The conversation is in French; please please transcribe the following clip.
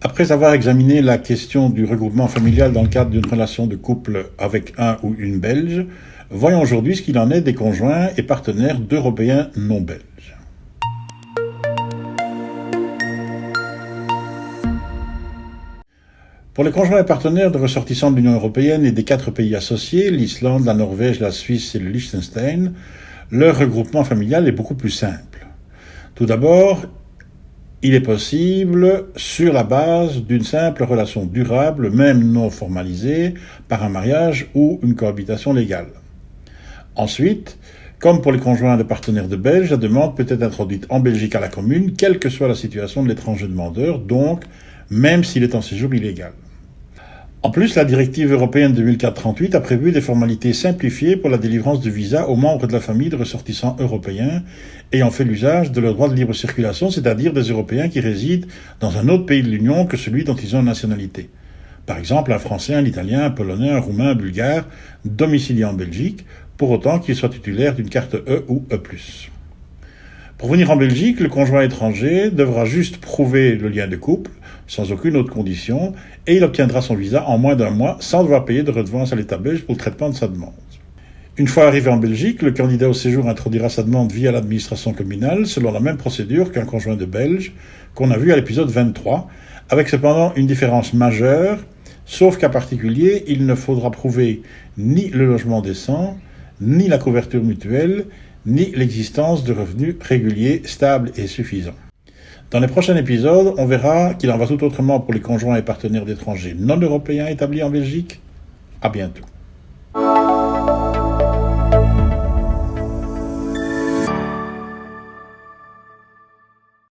Après avoir examiné la question du regroupement familial dans le cadre d'une relation de couple avec un ou une Belge, voyons aujourd'hui ce qu'il en est des conjoints et partenaires d'Européens non belges. Pour les conjoints et partenaires de ressortissants de l'Union européenne et des 4 pays associés, l'Islande, la Norvège, la Suisse et le Liechtenstein, leur regroupement familial est beaucoup plus simple. Tout d'abord, il est possible sur la base d'une simple relation durable, même non formalisée, par un mariage ou une cohabitation légale. Ensuite, comme pour les conjoints de partenaires de Belges, la demande peut être introduite en Belgique à la commune, quelle que soit la situation de l'étranger demandeur, donc même s'il est en séjour illégal. En plus, la directive européenne 2004-38 a prévu des formalités simplifiées pour la délivrance de visa aux membres de la famille de ressortissants européens ayant fait l'usage de leur droit de libre circulation, c'est-à-dire des Européens qui résident dans un autre pays de l'Union que celui dont ils ont la nationalité. Par exemple, un Français, un Italien, un Polonais, un Roumain, un Bulgare, domiciliés en Belgique, pour autant qu'ils soient titulaires d'une carte E ou E+. Pour venir en Belgique, le conjoint étranger devra juste prouver le lien de couple, sans aucune autre condition, et il obtiendra son visa en moins d'1 mois sans devoir payer de redevance à l'État belge pour le traitement de sa demande. Une fois arrivé en Belgique, le candidat au séjour introduira sa demande via l'administration communale selon la même procédure qu'un conjoint de Belge qu'on a vu à l'épisode 23, avec cependant une différence majeure, sauf qu'en particulier, il ne faudra prouver ni le logement décent, ni la couverture mutuelle, ni l'existence de revenus réguliers, stables et suffisants. Dans les prochains épisodes, on verra qu'il en va tout autrement pour les conjoints et partenaires d'étrangers non européens établis en Belgique. À bientôt.